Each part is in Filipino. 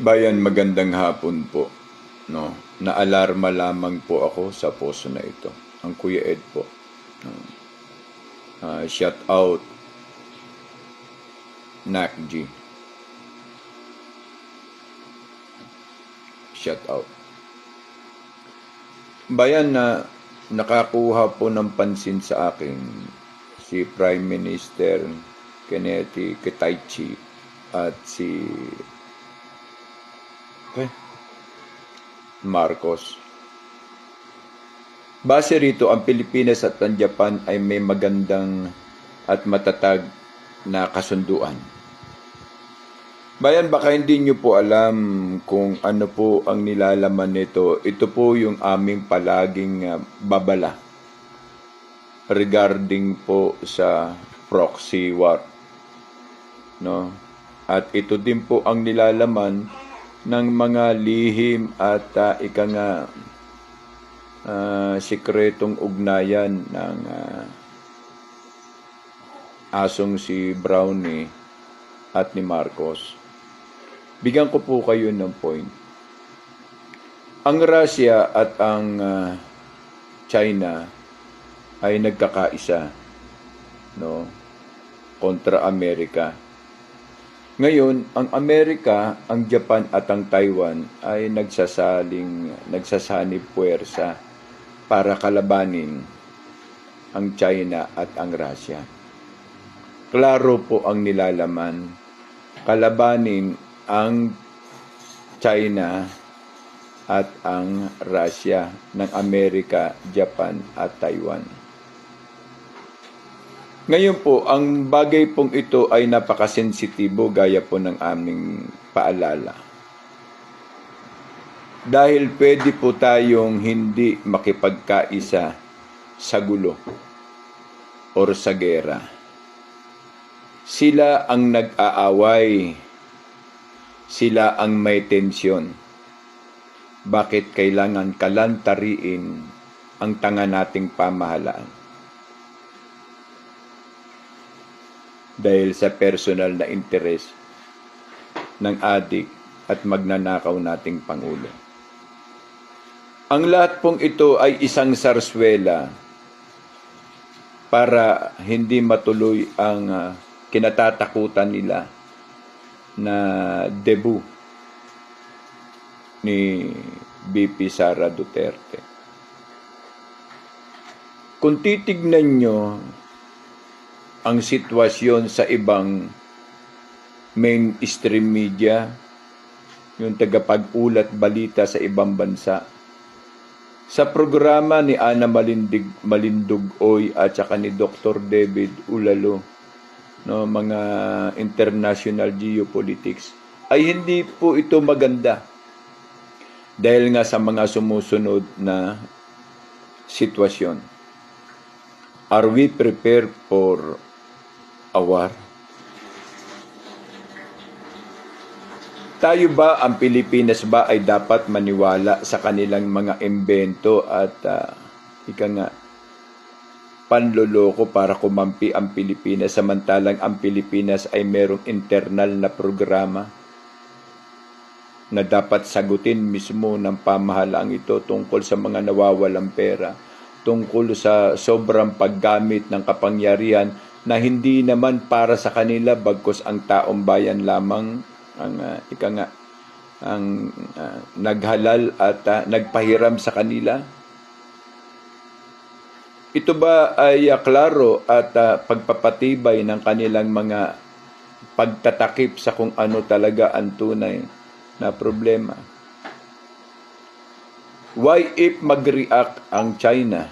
Bayan, magandang hapon po. No, naalarma lamang po ako sa poso na ito. Ang Kuya Ed po. Shout out, NACG. Shout out. Bayan, na nakakuha po ng pansin sa akin si Prime Minister Kenneth Kitaichi at si Marcos. Base rito, ang Pilipinas at ang Japan ay may magandang at matatag na kasunduan. Bayan, baka hindi nyo po alam kung ano po ang nilalaman nito. Ito po yung aming palaging babala regarding po sa proxy war. No? At ito din po ang nilalaman ng mga lihim at sikretong ugnayan ng asong si Brownie at ni Marcos. Bigyan ko po kayo ng point. Ang Russia at ang China ay nagkakaisa, no, kontra Amerika. Ngayon, ang Amerika, ang Japan at ang Taiwan ay nagsasanib puwersa para kalabanin ang China at ang Russia. Klaro po ang nilalaman, kalabanin ang China at ang Russia ng Amerika, Japan at Taiwan. Ngayon po, ang bagay pong ito ay napakasensitibo gaya po ng aming paalala. Dahil pwede po tayong hindi makipagkaisa sa gulo or sa gera. Sila ang nag-aaway. Sila ang may tensyon. Bakit kailangan kalantariin ang tanga nating pamahalaan? Dahil sa personal na interes ng adik at magnanakaw nating Pangulo. Ang lahat pong ito ay isang sarswela para hindi matuloy ang kinatatakutan nila na debut ni BP Sara Duterte. Kung titignan nyo ang sitwasyon sa ibang mainstream media, yung tagapag-ulat balita sa ibang bansa, sa programa ni Ana Malindugoy at saka ni Dr. David Ulalo, no, mga international geopolitics, ay hindi po ito maganda. Dahil nga sa mga sumusunod na sitwasyon. Are we prepared for a war? Tayo ba, ang Pilipinas ba, ay dapat maniwala sa kanilang mga imbento at panloloko para kumampi ang Pilipinas, samantalang ang Pilipinas ay merong internal na programa na dapat sagutin mismo ng pamahalaang ito tungkol sa mga nawawalang pera, tungkol sa sobrang paggamit ng kapangyarihan na hindi naman para sa kanila, bagkus ang taong bayan lamang ang naghalal at nagpahiram sa kanila. Ito ba ay klaro at pagpapatibay ng kanilang mga pagtatakip sa kung ano talaga ang tunay na problema? Why if mag-react ang China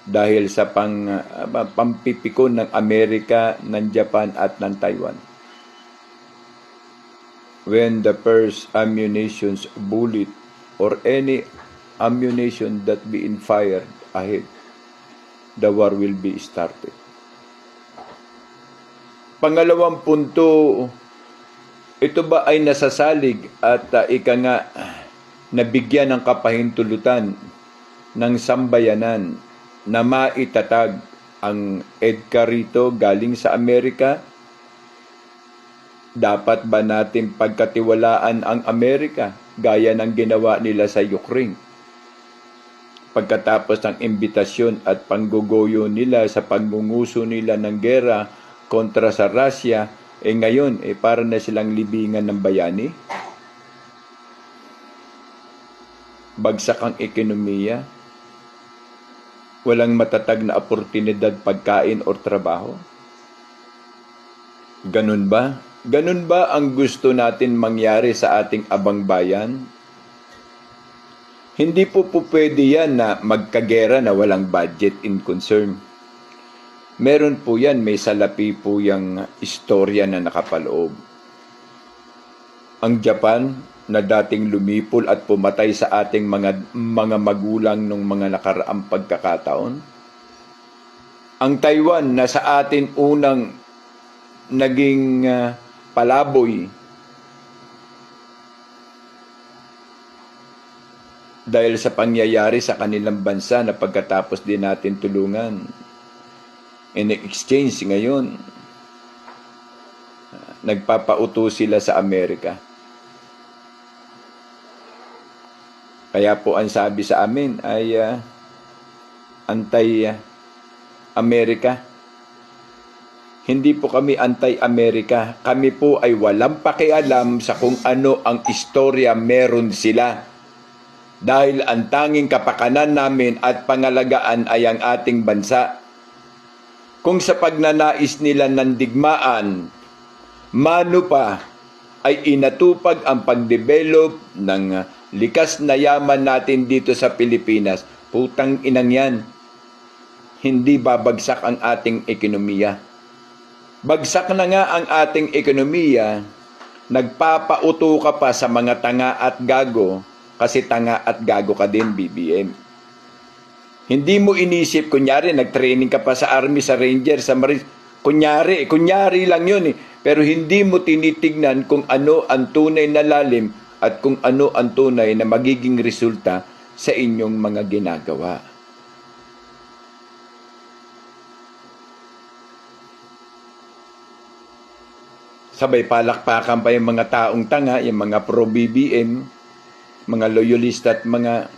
dahil sa pampipikon ng Amerika, ng Japan at ng Taiwan? When the first ammunitions bullet or any ammunition that being fired ahead, the war will be started. Pangalawang punto, ito ba ay nasasalig at nabigyan ng kapahintulutan ng sambayanan na maitatag ang EDCA rito galing sa Amerika Dapat ba natin pagkatiwalaan ang Amerika gaya ng ginawa nila sa Ukraine? Pagkatapos ng imbitasyon at panggugoyo nila sa pagngunguso nila ng gera kontra sa Russia, ngayon, para na silang libingan ng bayani? Bagsak ang ekonomiya? Walang matatag na oportunidad pagkain o trabaho? Ganun ba? Ganun ba ang gusto natin mangyari sa ating abang bayan? Hindi po pwede yan na magkagera na walang budget in concern. Meron po yan, may salapi po yung istorya na nakapaloob. Ang Japan na dating lumipol at pumatay sa ating mga magulang nung mga nakaraang pagkakataon. Ang Taiwan na sa atin unang naging palaboy dahil sa pangyayari sa kanilang bansa na pagkatapos din natin tulungan. In exchange ngayon, nagpapauto sila sa Amerika. Kaya po ang sabi sa amin ay anti-Amerika. Hindi po kami anti-Amerika. Kami po ay walang pakialam sa kung ano ang istorya meron sila. Dahil ang tanging kapakanan namin at pangalagaan ay ang ating bansa. Kung sa pagnanais nila ng digmaan, mano pa ay inatupag ang pagdevelop ng likas na yaman natin dito sa Pilipinas, putang inang yan, hindi babagsak ang ating ekonomiya. Bagsak na nga ang ating ekonomiya, nagpapauto ka pa sa mga tanga at gago, kasi tanga at gago ka din, BBM. Hindi mo inisip, kunyari, nag-training ka pa sa Army, sa Ranger, sa Marines, kunyari lang yun eh. Pero hindi mo tinitignan kung ano ang tunay na lalim at kung ano ang tunay na magiging resulta sa inyong mga ginagawa. Sabay palakpakan pa yung mga taong tanga, yung mga pro-BBM, mga loyalista at mga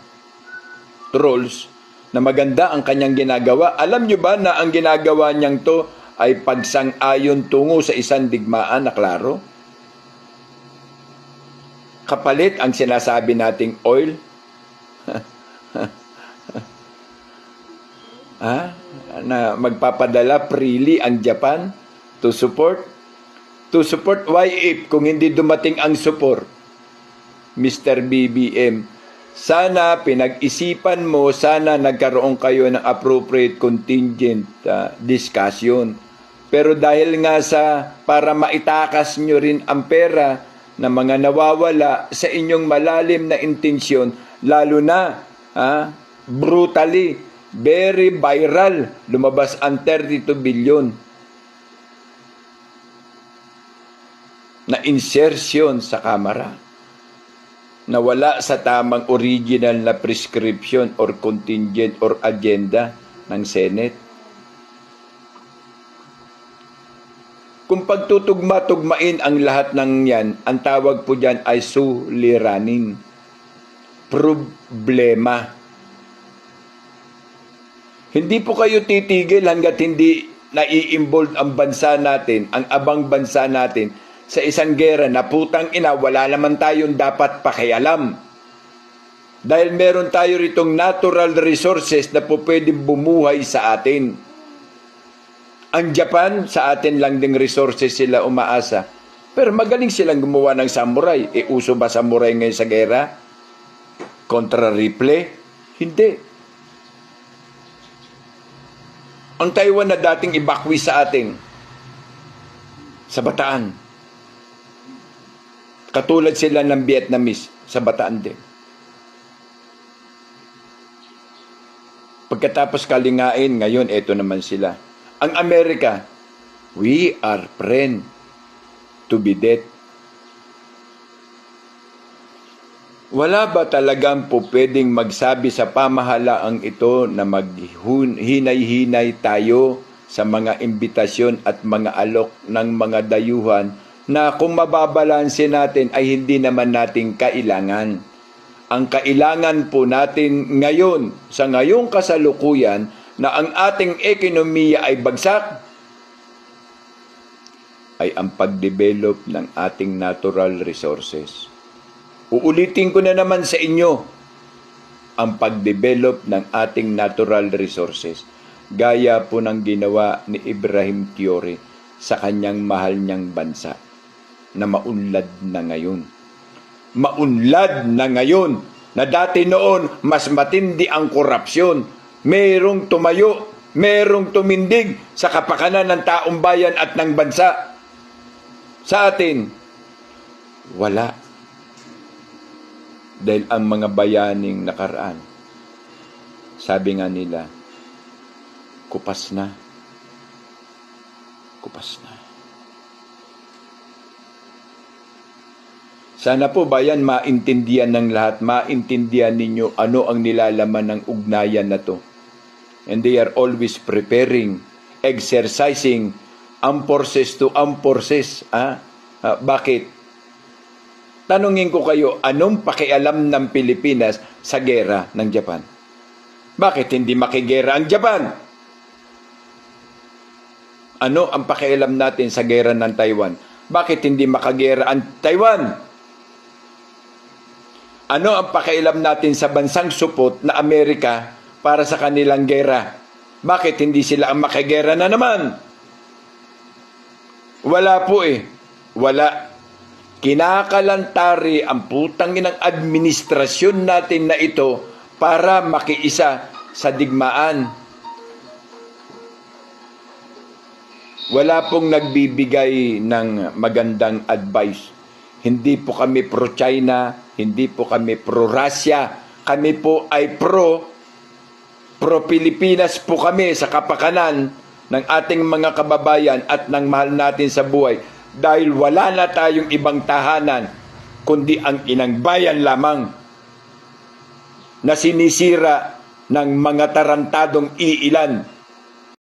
trolls, na maganda ang kanyang ginagawa. Alam nyo ba na ang ginagawa niyang to ay pagsang-ayon tungo sa isang digmaan na klaro? Kapalit ang sinasabi nating oil. Na magpapadala freely ang Japan to support? To support why if kung hindi dumating ang support? Mr. BBM, sana pinag-isipan mo, sana nagkaroon kayo ng appropriate contingent discussion. Pero dahil nga para maitakas nyo rin ang pera na mga nawawala sa inyong malalim na intensyon, lalo na brutally, very viral, lumabas ang 32 billion na insertion sa Kamara na wala sa tamang original na prescription or contingent or agenda ng Senate. Kung pagtutugma-tugmain ang lahat ng yan, ang tawag po dyan ay suliranin. Problema. Hindi po kayo titigil hanggat hindi nai-involve ang bansa natin, ang abang bansa natin, sa isang gera na putang ina, wala naman tayong dapat pakialam. Dahil meron tayo ritong natural resources na po pwedeng bumuhay sa atin. Ang Japan, sa atin lang ding resources sila umaasa. Pero magaling silang gumawa ng samurai. Uso ba samurai ngayon sa gera? Kontra Ripley? Hindi. Ang Taiwan na dating ibakwi sa atin, sa Bataan, katulad sila ng Vietnamese sa Bataan din. Pagkatapos kalingain, ngayon, eto naman sila. Ang Amerika, we are friend to be dead. Wala ba talagang po pwedeng magsabi sa pamahalaang ito na maghinay-hinay tayo sa mga imbitasyon at mga alok ng mga dayuhan na kung mababalanse natin ay hindi naman natin kailangan. Ang kailangan po natin ngayon, sa ngayong kasalukuyan, na ang ating ekonomiya ay bagsak, ay ang pag-develop ng ating natural resources. Uulitin ko na naman sa inyo, ang pag-develop ng ating natural resources, gaya po ng ginawa ni Ibrahim Traoré sa kanyang mahal niyang bansa, na maunlad na ngayon. Maunlad na ngayon, na dati noon mas matindi ang korupsyon, merong tumayo, merong tumindig sa kapakanan ng taong bayan at ng bansa. Sa atin, wala. Dahil ang mga bayaning nakaraan, sabi nga nila, kupas na. Kupas na. Sana po bayan maintindihan ng lahat, maintindihan ninyo ano ang nilalaman ng ugnayan na to. And they are always preparing, exercising armed forces to armed forces. Bakit? Tanungin ko kayo, anong pakialam ng Pilipinas sa gera ng Japan? Bakit hindi makigera ang Japan? Ano ang pakialam natin sa gera ng Taiwan? Bakit hindi makagera ang Taiwan? Ano ang pakialam natin sa bansang supot na Amerika para sa kanilang gera? Bakit hindi sila ang makigera na naman? Wala po eh. Wala. Kinakalantari ang putang inang administrasyon natin na ito para makiisa sa digmaan. Wala pong nagbibigay ng magandang advice. Hindi po kami pro-China, hindi po kami pro-Russia. Kami po ay pro-Pilipinas po kami sa kapakanan ng ating mga kababayan at ng mahal natin sa buhay, dahil wala na tayong ibang tahanan kundi ang inang bayan lamang na sinisira ng mga tarantadong iilan